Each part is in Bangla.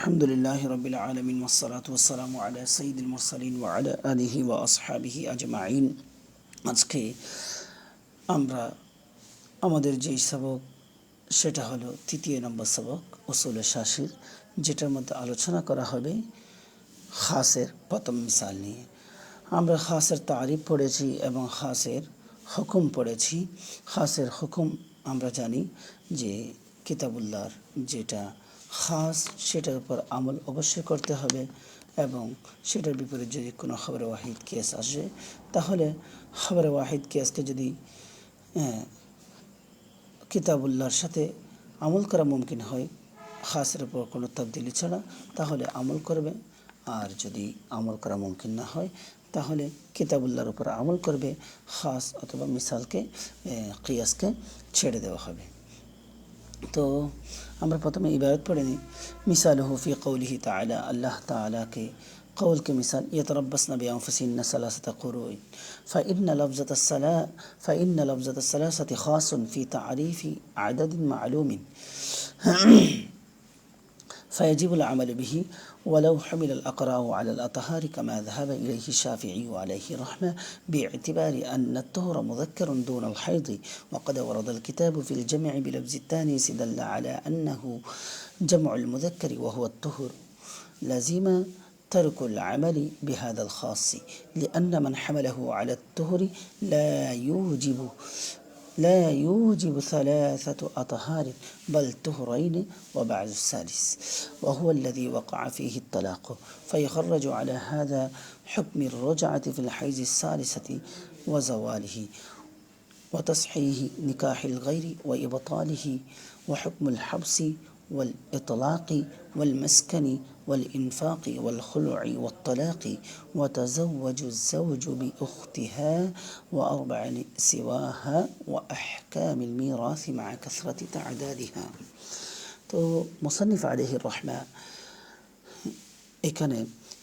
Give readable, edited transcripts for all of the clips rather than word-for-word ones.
আলহামদুলিল্লাহি রাব্বিল আলামিন ওয়াসসালাতু ওয়াসসালামু আলা সাইয়্যিদিল মুরসালিন ওয়া আলা আলিহি ওয়া আসহাবিহি আজমাইন। আজকে আমরা আমাদের যেই সবক সেটা হলো তৃতীয় নম্বর সবক উসুলে শাসির, যেটার মধ্যে আলোচনা করা হবে খাসের প্রথম মিসাল নিয়ে। আমরা খাসের তারিফ পড়েছি এবং খাসের হুকুম পড়েছি। খাসের হুকুম আমরা জানি যে কিতাবুল্লাহর যেটা খাস সেটার উপর আমল অবশ্যই করতে হবে, এবং সেটার বিপরীত যদি কোনো খবরে ওয়াহিদ কেস আসে তাহলে খবরে ওয়াহিদ কেসকে যদি কিতাবুল্লাহর সাথে আমল করা মুমকিন হয় খাসের উপর কোনো তাবদিলি ছাড়া, তাহলে আমল করবে। আর যদি আমল করা মুমকিন না হয় তাহলে কিতাবুল্লাহর উপর আমল করবে, খাস অথবা মিসালকে কিয়াসকে ছেড়ে দেওয়া হবে। তো আমরা প্রথমে ইবারত পড়ে নিই। মিসালুহু ফি কওলিহি তাআলা, আল্লাহ তাআলাকে কওল के मिसाल यतरब्बसना बिअन्फुसिहिन्न सलासत कुरूइन फ़इन्न लफ्ज़त الثلاثة خاص في تعريف عدد معلوم فيجب العمل به ولو حمل الأقراء على الأطهار كما ذهب إليه الشافعي عليه الرحمة، باعتبار أن الطهر مذكر دون الحيض، وقد ورد الكتاب في الجمع بلفظ التانيث دل على أنه جمع المذكر وهو الطهر. لازم ترك العمل بهذا الخاص، لأن من حمله على الطهر لا يوجب ثلاثة أطهار بل طهرين وبعد الثالث، وهو الذي وقع فيه الطلاق، فيخرج على هذا حكم الرجعة في الحيض الثالثة وزواله وتصحيح نكاح الغير وإبطاله، وحكم الحبس والإطلاق والمسكن والإنفاق والخلع والطلاق، وتزوج الزوج بأختها وأربع سواها وأحكام الميراث مع كثرة تعدادها। তো মুসান্নিফ আলাইহির রহমা এখানে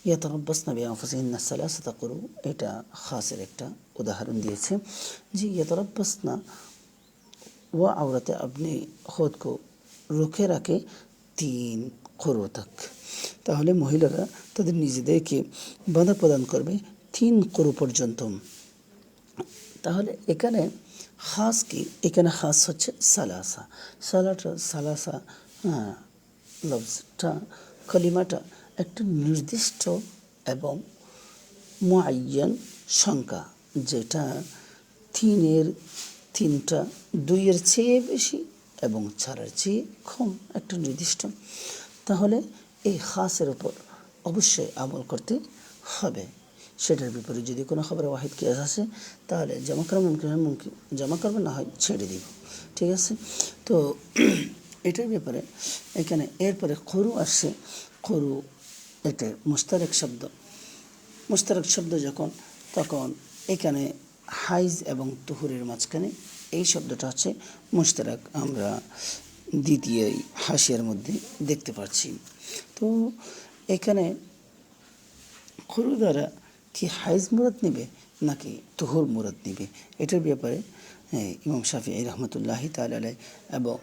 ইয়াতারাব্বাসনা বিআনফুসিহিন্না সালাসাতা কুরু, এটা খাসের একটা उदाहरण दिए जी। यतरब्बसना वो औरतें अपने खुद को रोके रखे 3 कुरु तक, তাহলে মহিলারা তাদের নিজেদেরকে বাধা প্রদান করবে 3 কুরু পর্যন্ত। তাহলে এখানে খাস কি, এখানে খাস হচ্ছে সালাসা লফজটা কলিমাটা একটা নির্দিষ্ট এবং মুআয়্যান সংখ্যা, যেটা 3টা 2-এর চেয়ে বেশি এবং 4-এর চেয়ে কম, একটা নির্দিষ্ট। তাহলে এই খাসের উপর অবশ্যই আমল করতে হবে। সেটার বিপরীত যদি কোনো খবরে ওয়াহিদ কিয়াস আসে তাহলে জমা করা মুমকিন জমা করবে, না হয় ছেড়ে দিব। ঠিক আছে। তো এটার ব্যাপারে এখানে এরপরে কুরু আসছে। কুরু এটা মুশতারক শব্দ যখন, তখন এখানে হাইজ এবং তুহুরের মাঝখানে এই শব্দটা হচ্ছে মুশতারক, আমরা দ্বিতীয় হাসিয়ার মধ্যে দেখতে পাচ্ছি। তো এখানে কুরু দ্বারা কি হাইজ মুরাদ নেবে নাকি তুহুর মুরাদ নেবে, এটার ব্যাপারে ইমাম শাফিঈ রহমতুল্লাহি তাআলা আলাইহি এবং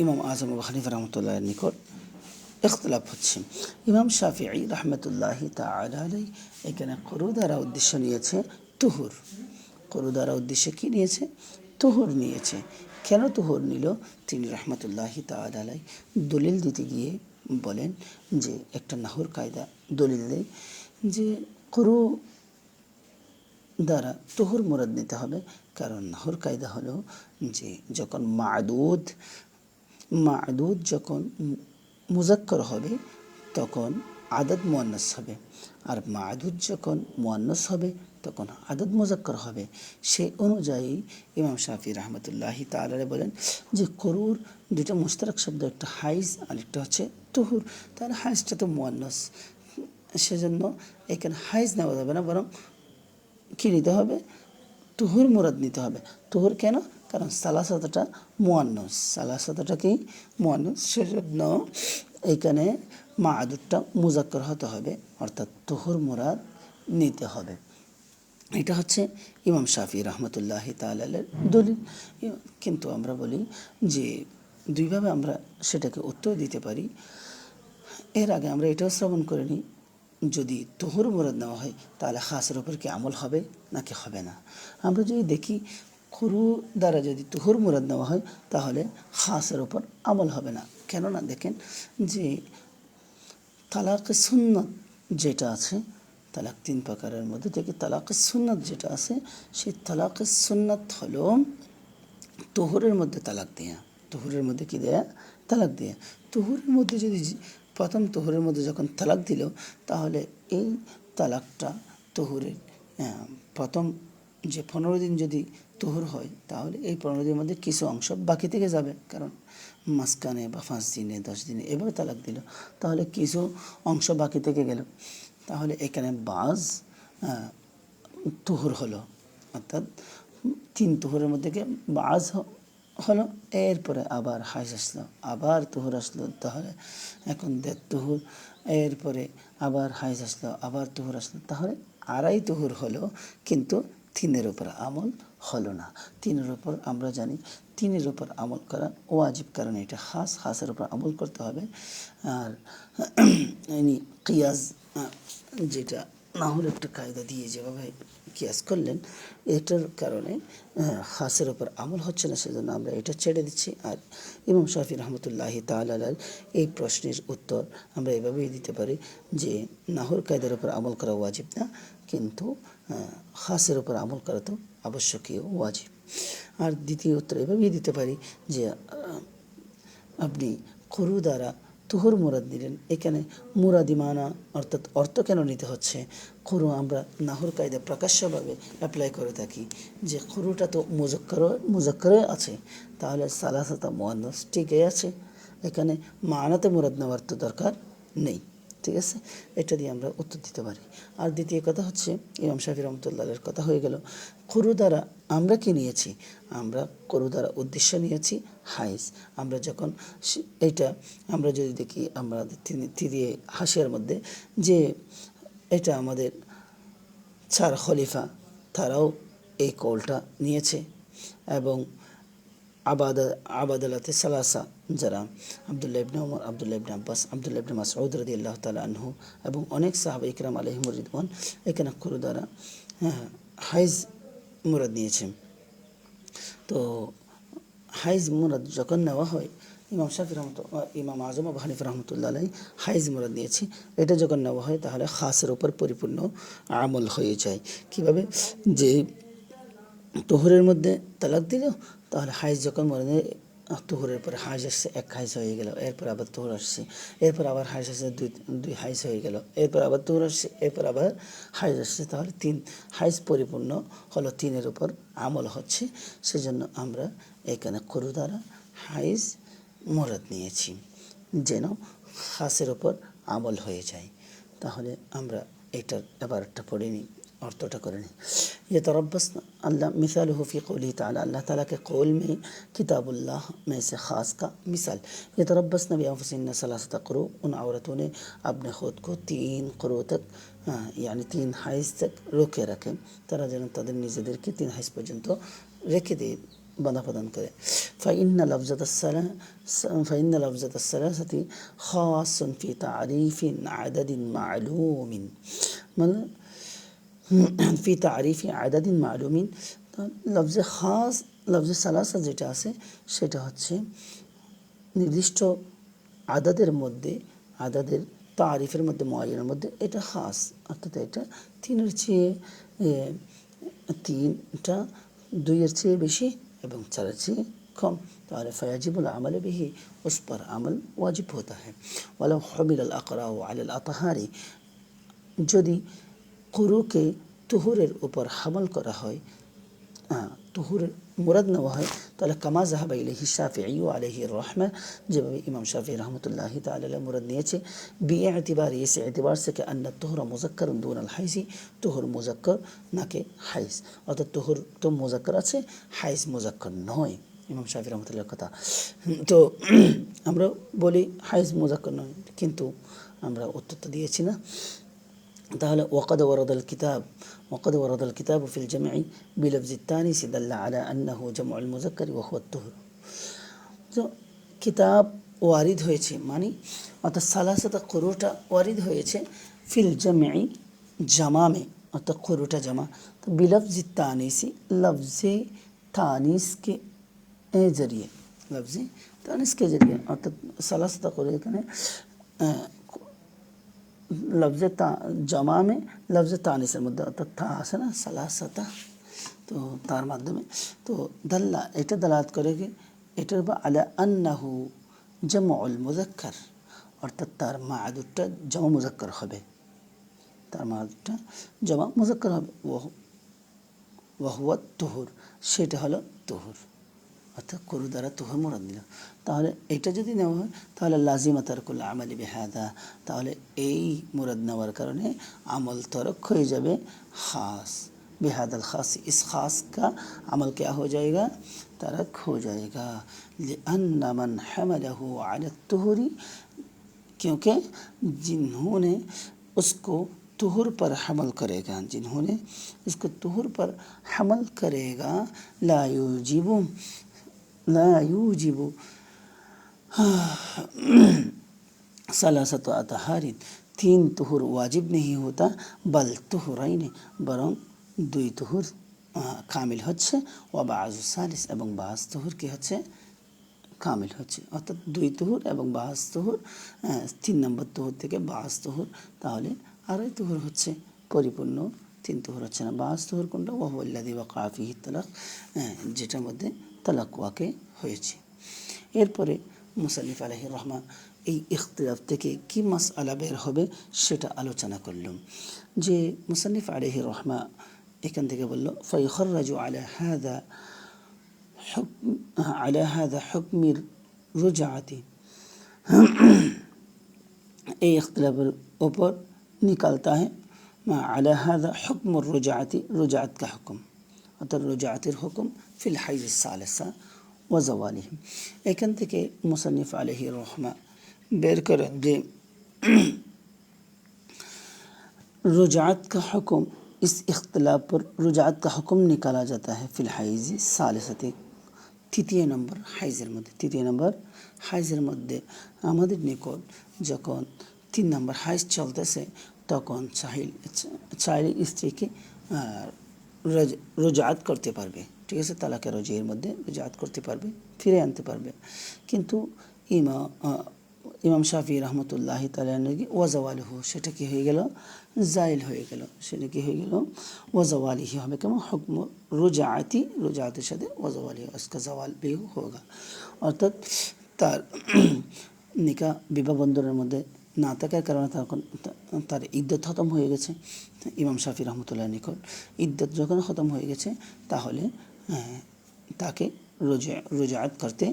ইমাম আযম আবু হানিফা রহমতুল্লাহির নিকট ইখতিলাফ হচ্ছে। ইমাম শাফিঈ রহমতুল্লাহি তাআলা আলাইহি এখানে কুরু দ্বারা উদ্দেশ্য নিয়েছে তুহুর। কুরু দ্বারা উদ্দেশ্য কি নিয়েছে? তুহুর নিয়েছে। কেন তুহুর নিল? তিনি রহমতুল্লাহি তাআলা আলাইহি দলিল দিতে গিয়ে বলেন যে একটা নাহুর কায়দা দলিল দেয় যে কুরু দ্বারা তুহুর মুরাদ নিতে হবে। কারণ নাহুর কায়দা হলো যে যখন মা'দুদ যখন মুজাক্কর হবে তখন আদদ মুয়ান্নাস হবে, আর মা'দুদ যখন মুয়ান্নাস হবে তখন আদদ মুজাক্কর হবে। সেই অনুযায়ী ইমাম শাফিঈ রহমতুল্লাহি তাআলা বলেন যে কুরুর 2টা মুশতারক শব্দ, একটা হাইজ আর একটা হচ্ছে তুহুর। তাহলে হাইজটা তো মুয়ান্নাস, সেজন্য এখানে হাইজ নেওয়া যাবে না, বরং কী নিতে হবে? তুহুর মুরাদ নিতে হবে। তুহুর কেন? কারণ সালাসাতটা মুয়ান্নাস, সালাসাতটা কি মুয়ান্নাস, সেজন্য এইখানে মা'দুদটা মুজাক্কর হতে হবে, অর্থাৎ তুহুর মুরাদ নিতে হবে। এটা হচ্ছে ইমাম শাফিঈ রহমতুল্লাহি তাআলা দলিল। কিন্তু আমরা বলি যে দুইভাবে আমরা সেটাকে উত্তর দিতে পারি। এর আগে আমরা এটাও শ্রবণ করে নিই, যদি তুহুর মুরাদ নেওয়া হয় তাহলে খাসের উপর কি আমল হবে নাকি হবে না। আমরা যদি দেখি কুরু দ্বারা যদি তুহুর মুরাদ নেওয়া হয় তাহলে খাসের উপর আমল হবে না। কেননা দেখেন যে তালাক সুন্নত যেটা আছে, তালাক 3 প্রকারের মধ্যে থেকে তালাক সুন্নত যেটা আছে, সেই তালাক সুন্নত হলো তুহুরের মধ্যে তালাক দেয়া। তুহুরের মধ্যে কি দেয়া? তালাক দেয়া। তুহুরের মধ্যে যদি প্রথম তুহুরের মধ্যে যখন তালাক দিল, তাহলে এই তালাকটা তুহুরের প্রথম যে 15 দিন যদি তুহুর হয়, তাহলে এই 15 দিনের মধ্যে কিছু অংশ বাকি থেকে যাবে, কারণ মাঝখানে বা 5 দিনে 10 দিনে এভাবে তালাক দিল, তাহলে কিছু অংশ বাকি থেকে গেল। তাহলে এখানে বাজ তুহুর হলো, অর্থাৎ 3 তুহুরের মধ্যে বাজ হলো, এরপরে আবার হাইজ আসলো, আবার তুহুর আসলো, তাহলে এখন 1.5 তুহুর, এরপরে আবার হাইজ আসলো, আবার তুহুর আসলো, তাহলে 2.5 তুহুর হলো, কিন্তু 3-এর উপর আমল হলো না। 3-এর উপর আমরা জানি 3-এর উপর আমল করা ওয়াজিব, কারণ এটা খাসের উপর আমল করতে হবে। আর কিয়াস যেটা নাহুর একটা কায়দা দিয়ে যেভাবে কিয়াস করলেন, এটার কারণে খাসের উপর আমল হচ্ছে না, সেজন্য আমরা এটা ছেড়ে দিচ্ছি। আর ইমাম শাফি রহমতুল্লাহি তাআলা এই প্রশ্নের উত্তর আমরা এভাবেই দিতে পারি যে নাহুর কায়দার উপর আমল করা ওয়াজিব না, কিন্তু খাসের উপর আমল করা তো আবশ্যকীয় ওয়াজিব। আর দ্বিতীয় উত্তর এভাবেই দিতে পারি যে আপনি কুরু দ্বারা তুহুর মুরাদ দিলেন, এখানে মুরাদিমানা অর্থাৎ অর্থ কেন নিতে হচ্ছে? কুরু আমরা নাহুর কায়দা প্রকাশ্যভাবে অ্যাপ্লাই করে থাকি যে কুরুটা তো মুজাক্কারে আছে, তাহলে সালাসাতা মুয়ান্নাস ঠিকই আছে, এখানে মানাতে মুরাদ নেওয়ার তো দরকার নেই। ঠিক আছে, এটা দিয়ে আমরা উত্তর দিতে পারি। আর দ্বিতীয় কথা হচ্ছে ইমাম শাফি রহমতুল্লাহের কথা হয়ে গেল, কুরু দ্বারা আমরা কি নিয়েছি? আমরা কুরু দ্বারা উদ্দেশ্য নিয়েছি হাইজ। আমরা যখন এইটা আমরা যদি দেখি আমরা তৃতীয় হাসিয়ার মধ্যে যে এটা আমাদের 4 খলিফা তারাও এই কৌলটা নিয়েছে, এবং আবাদালাতে সালাসা যারা আব্দুল্লাহ ইবনে ওমর, আব্দুল্লাহ ইবনে আব্বাস, আব্দুল্লাহ ইবনে মাসউদ রাদিয়াল্লাহু তাআলা আনহু এবং অনেক সাহাবা ইকরাম আলাইহিমুর রিদওয়ান এখানে কুরু দ্বারা হাইজ মুরাদ নিয়েছেন। তো হাইজ মুরাদ যখন নেওয়া হয়, ইমাম শাফি ইমাম আজম আবু হানিফা রহমতুল্লাহ আলাইহি হাইজ মুরাদ নিয়েছি, এটা যখন নেওয়া হয় তাহলে খাসের উপর পরিপূর্ণ আমল হয়ে যায়। কিভাবে? যে তুহুরের মধ্যে তালাক দিল, তাহলে হাইজ যখন মরে তুহুরের পরে হাইজ আসছে, 1 হাইজ হয়ে গেল, এরপর আবার তুহুর আসছে, এরপর আবার হাইজ আসছে, 2 হাইজ হয়ে গেল, এরপর আবার তুহুর আসছে, এরপর আবার হাইজ আসছে, তাহলে 3 হাইজ পরিপূর্ণ হলো, 3-এর উপর আমল হচ্ছে। সেজন্য আমরা এখানে কুরু দ্বারা হাইজ মুরাদ নিয়েছি যেন খাসের উপর আমল হয়ে যায়। তাহলে আমরা এটার এবার একটা পড়ে নিই, অর্থটা করে নিই। यतरब्बस्न अल्लाह मिसालुहु फ़ी क़ौलिही ताला, अल्लाह ताला के कौल में किताबुल्लाह में से ख़ास का मिसाल, यतरब्बस्न बिअन्फुसिहिन्न सलासता क़ुरू, उन औरतों ने अपने ख़ुद को 3 क़ुरू तक यानी 3 हाइज़ तक रोके रखे, তারা যেন তাদের নিজেদেরকে 3 হাইজ পর্যন্ত রেখে দেয়, বাধা প্রদান করে। फ़इन्न लफ्ज़त सलासति ख़ास्सुन फ़ी तारीफ़ि अददिन मालूमिन, मतलब ফি তারিফি আদাদিন মালুমিন। লফজে খাস, লফজে সালাসা যেটা আছে সেটা হচ্ছে নির্দিষ্ট আদাদের মধ্যে, আদাদের তারিফের মধ্যে, মুআয়্যানের মধ্যে এটা খাস, অর্থাৎ এটা 3-এর চেয়ে 3টা 2-এর চেয়ে বেশি এবং 4-এর চেয়ে कम, তাহলে ফায়াজিবুল আমাল বিহি, उस पर अमल वाजिब होता है। वलौ हुमिल अल अक़रा अला अल अतहारी, যদি কুরুকে তুহুরের উপর হামল করা হয়, তুহুরের মুরাদ নেওয়া হয়, তাহলে কামা যাহাবা ইলাইহি শাফিঈ আলাইহি রাহমা, যেভাবে ইমাম শাফিঈ রহমতুল্লাহি তাআলা মুরাদ নিয়েছে, বিইতিবারি, ইস ইতিবার সে আন্না তুহরা মুযাক্কারুন দুন আল হাইজি, তুহুর মুযাক্কার নাকি হাইজ, অর্থাৎ তুহুর তো মুযাক্কার আছে, হাইজ মুযাক্কার নয়, ইমাম শাফিঈ রহমতুল্লাহর কথা। তো আমরা বলি হাইজ মুযাক্কার নয়, কিন্তু আমরা উত্তরটা দিয়েছি না। তাহলে وقد ورد الكتاب في الجمع بلفظ التانيث دل على أنه جمع المذكر وهو الطهر। তো কিতাব ওয়ারিদ হয়েছে, মানে অর্থাৎ সালাসাতা কুরুটা ওয়ারিদ হয়েছে ফিল জামঈ জামামে, অর্থাৎ কুরুটা জামা। তো বিলফজি তানিসি, লফজে तानीस के जरिए, लफ्ज़ तानीस के जरिए अर्थात सलासता করে এখানে লফজে জমা মে লফজে তানিসের মধ্যে অর্থাৎ তা আছে না সালাসাতা, তো তার মাধ্যমে তো দাল্লা এটা দালাত করে কি এটার বা আলা আন্নাহু জামউল মুযাক্কার, অর্থাৎ তার মা'দুরটা জামা মুযাক্কার হবে, তার মা'দুরটা জামা মুযাক্কার হবে। ওয়াহুয়া তুহুর, সেটা হলো তুহুর, অর্থাৎ কুরু দ্বারা তুহুর মুরাদ নিল। তাহলে এটা যদি নেওয়া হয় তাহলে লাজিমা তারকুল আমালি বিহাদা, তাহলে এই মুরাদ নেওয়ার কারণে আমল তরক হয়ে যাবে খাস बेहदल ख़ास, इस ख़ास का अमल क्या हो जाएगा, तरक हो जाएगा। लिअन्न मन हमलहु अला तुहुरी, क्योंकि जिन्होंने उसको तुहुर पर हमल करेगा, जिन्होंने इसको तुहुर पर हमल करेगा, ला यूजिबु सलासत अतहारिन, 3 तुहुर वाजिब नहीं होता, बल तुहुरैन, बरং 2 तुहुर কামিল হচ্ছে, ও বাযু সালিস, এবং বাজ তুহুর কি হচ্ছে কামিল হচ্ছে, অর্থাৎ 2 তুহুর এবং বাজ তুহুর, 3 নম্বর তুহুর থেকে বাজ তুহুর, তাহলে আড়াই তুহুর হচ্ছে পরিপূর্ণ, 3 তুহুর হচ্ছে না। বাজ তুহুর কোনটা, ওয়াহুয়াল্লাযী ওয়াকা ফীহি তালাক, যেটার মধ্যে তালাক ওয়াকে হয়েছে। এরপরে মুসান্নিফ আলাইহির রহমা এই ইখতিলাফ থেকে কি মাসআলা বের হবে সেটা আলোচনা করলাম। যে মুসান্নিফ আলাইহির রহমা এখান থেকে বলল ফায়ুখরাজু আলা হাযা হুকমির রুজআতি, এই ইখতিলাফের ऊपर निकलता है আলা হাযা হুকমুর রুজআতি, রুজআত का হুকুম, অর্থাৎ রুজআতের হুকুম ফিল হাইজ সালিসা ওয়া জাওয়ালিহি। এখান থেকে মুসান্নিফ আলাইহির রহমা बेर करें जे रुजात का हुक्म, इस इख्तिलाफ पर रुजात का हुक्म निकाला जाता है फिल हाइज़ सालिसती, তৃতীয় নম্বর হাইজের মধ্যে। তৃতীয় নম্বর হাইজের মধ্যে আমাদের নিকট যখন 3 নম্বর হাইজ চলতেছে তখন চাইলে স্ত্রীকে রুজাত করতে পারবে, ঠিক আছে, তালাকের রজিয়ের মধ্যে রুজাত করতে পারবে, ফিরে আনতে পারবে। কিন্তু ইমাম শাফি রহমতুল্লাহি তাআলা ওয়াজাওয়ালিহু, সেটা কি হয়ে গেল, জাইল হয়ে গেল, সেটা কি হয়ে গেল, ওয়াজাওয়ালিহি হবে কেমন হুকম রুজাআতি, রুজাআতের সাথে ওয়াজাওয়ালিহি उसका জাওয়াল भी होगा, অর্থাৎ তার নিকাহ বিবাহ বন্ধনের মধ্যে না থাকার কারণে তখন তার ইদ্যত খতম হয়ে গেছে। ইমাম শাফি রহমতুল্লাহ নিকট ইদ্যত যখন খতম হয়ে গেছে তাহলে তাকে রুজাআত করতে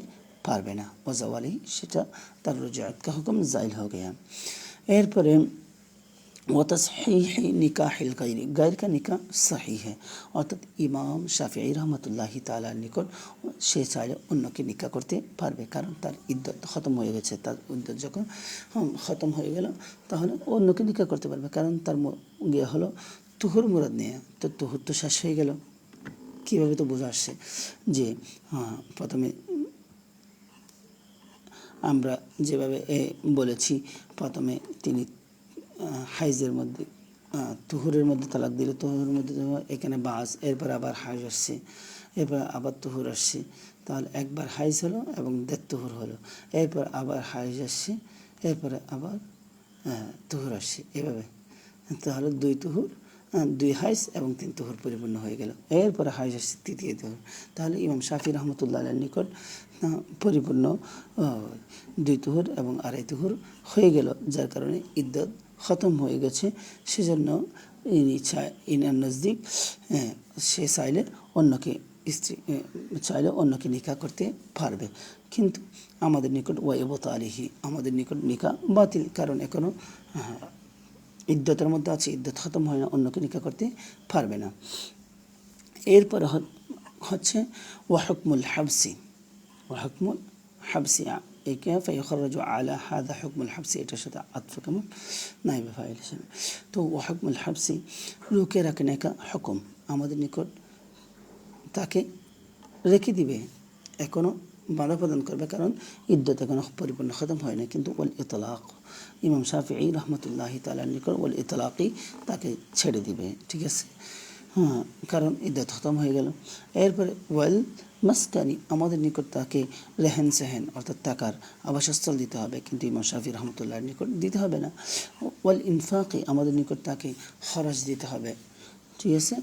পারবে না, ওয়াজাওয়ালি, সেটা তার রুজাআত का हुक्म जाइल हो गया। এরপরে ওয়াতাসহিহ নিকাহিল গায়রি, গায়র का নিকাহ সহি है, অর্থাৎ ইমাম শাফিঈ রহমতুল্লাহি তাআলা নিকট সে চাইলে অন্যকে নিকাহ করতে পারবে, কারণ তার ইদ্যত খতম হয়ে গেছে। তার ইদ্যত যখন খতম হয়ে গেল তাহলে অন্যকে নিকাহ করতে পারবে, কারণ তার গিয়ে হলো তুহুর মুরাদ নিয়ে, তো তুহুর তো শেষ হয়ে গেল। কীভাবে তো বোঝা আসছে যে প্রথমে আমরা যেভাবে বলেছি, প্রথমে তিনি হাইজের মধ্যে তুহুরের মধ্যে তালাক দিল, তুহুরের মধ্যে এখানে বাস, এরপর আবার হাইজ আসছে, এরপর আবার তুহুর আসছে, তাহলে একবার হাইজ হলো এবং 1.5 তুহুর হলো, এরপর আবার হাইজ আসছে, এরপরে আবার তুহুর আসছে, এভাবে তাহলে 2 তুহুর, 2 হাইজ এবং 3 তুহুর পরিপূর্ণ হয়ে গেল। এরপরে হাইজ আসছে 3য় তুহুর, তাহলে ইমাম শাফি রহমতুল্লাহ আলাইহির নিকট পরিপূর্ণ 2 তুহুর এবং আড়াই তুহুর হয়ে গেল, যার কারণে ইদ্যত খতম হয়ে গেছে। সেজন্য ইনার নজদিক সে চাইলে অন্যকে চাইলে অন্যকে নিকাহ করতে পারবে, কিন্তু আমাদের নিকট ওয়াইবত আলিহি, আমাদের নিকট নিকাহ বাতিল, কারণ এখনও ইদ্যতের মধ্যে আছে, ইদ্যত খতম হয় না, অন্যকে নিকাহ করতে পারবে না। এরপরে হচ্ছে ওয়াহুকমুল হাবসি, ওয়াহুকমুল হাবসি একে ফায়ুখরাজু আলা হাযা হুকমুল হাবসি, এটার সাথে আতফ কেমন নাইবে ফাইল হিসেবে। তো ওয়াহুকমুল হাবসি রুকে রাখনে কা হুকুম, আমাদের নিকট তাকে রেখে দিবে, এখনও বাধা প্রদান করবে, কারণ ইদ্যত এখনো পরিপূর্ণ খতম হয় না। কিন্তু ওয়াল ইতলাক, ইমাম শাফিঈ রহমতুল্লাহি তাআলার নিকট ওয়াল ইতলাকই তাকে ছেড়ে দিবে, ঠিক আছে। হ্যাঁ, কারণ ইদ্যত খতম হয়ে গেল। এরপরে ওয়াল মাসকানি, আমাদের নিকট তাকে রেহেন সেহেন অর্থাৎ টাকার আবাসস্থল দিতে হবে, কিন্তু ইমাম শাফি রহমতুল্লাহর নিকট দিতে হবে না। ওয়াল ইনফাকি, আমাদের নিকট তাকে খরচ দিতে হবে, ঠিক আছে,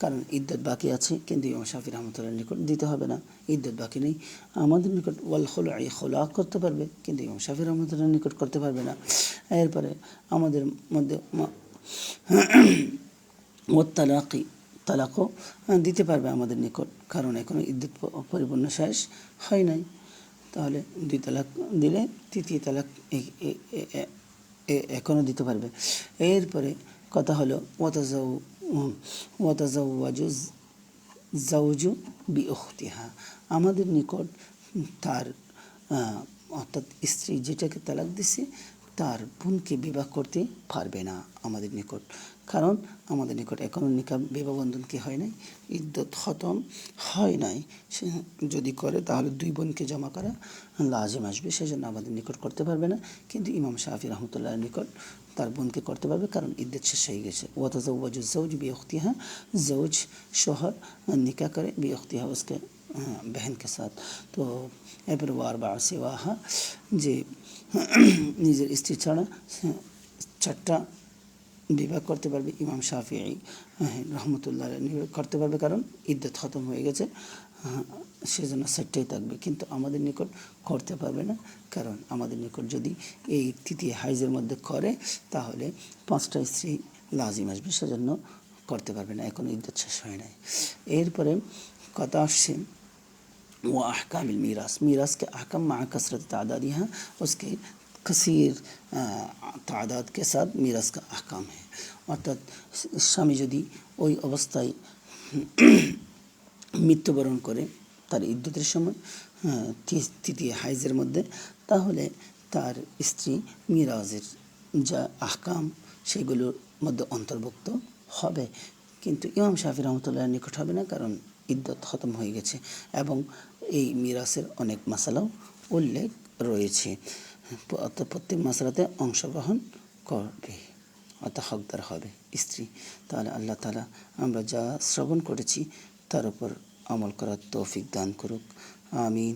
কারণ ইদ্যত বাকি আছে, কিন্তু ইমাম শাফি রহমতুল্লাহর নিকট দিতে হবে না, ইদ্যত বাকি নেই। আমাদের নিকট ওয়াল খুলুই, খুলা করতে পারবে, কিন্তু ইমাম শাফি রহমতুল্লাহর নিকট করতে পারবে না। এরপরে আমাদের মধ্যে ওয়াত তালাকি, তালাকও দিতে পারবে আমাদের নিকট, কারণ এখনো ইদ্যত পরিপূর্ণ শেষ হয় নাই। তাহলে 2 তালাক দিলে 3য় তালাক এখনও দিতে পারবে। এরপরে কথা হলো ওয়াতাজাওয়াজু জাওজু বিউখতিহা, আমাদের নিকট তার অর্থাৎ স্ত্রী যেটাকে তালাক দিছে তার বোনকে বিবাহ করতে পারবে না আমাদের নিকট, কারণ আমাদের নিকট এখনও নিকাহ বিবাহ বন্ধন কি হয় নাই, ইদ্যত খতম হয় নাই। সে যদি করে তাহলে 2 বোনকে জমা করা লাজিম আসবে, সেজন্য আমাদের নিকট করতে পারবে না। কিন্তু ইমাম শাফি রহমতুল্লাহর নিকট তার বোনকে করতে পারবে, কারণ ইদ্যত শেষ হয়ে গেছে। ওয়াতাজাওয়াজু জাওজ বিউখতিহা, জাওজ শোহর निकाह करे बिअख्तिहा उसके बहन के साथ। तो এরপরে ওয়ারবা সিওয়াহা, যে নিজের স্ত্রী ছাড়া 4টা বিবাহ করতে পারবে ইমাম শাফিঈ রহমতুল্লাহ করতে পারবে, কারণ ইদ্যত খতম হয়ে গেছে, সেজন্য 4টাই থাকবে। কিন্তু আমাদের নিকট করতে পারবে না, কারণ আমাদের নিকট যদি এই 3য় হাইজের মধ্যে করে তাহলে 5টা স্ত্রী লাজিম আসবে, সেজন্য করতে পারবে না, এখন ইদ্যত শেষ হয় নাই। এরপরে কথা আসছে व अहकाम मीरास, मीरास के अहकाम मा कसरत तादादिहा, उसके कसीर तादाद के साथ मीरास का अहकाम है। অর্থাৎ স্বামী যদি ওই অবস্থায় মৃত্যুবরণ করে তার ইদ্যতের সময় 3য় হাইজের মধ্যে, তাহলে তার স্ত্রী মিরাজের যা আহকাম সেগুলোর মধ্যে অন্তর্ভুক্ত হবে, কিন্তু ইমাম শাফি রহমতুল্লাহর নিকট হবে না, কারণ ইদ্যত খতম হয়ে গেছে এবং এই মিরাসের অনেক মাসালাও উল্লেখ রয়েছে, অর্থাৎ প্রত্যেক মাসালাতে অংশগ্রহণ করবে, অর্থাৎ হকদার হবে স্ত্রী। তাহলে আল্লাহ তাআলা আমরা যা শ্রবণ করেছি তার উপর আমল করার তৌফিক দান করুক, আমিন।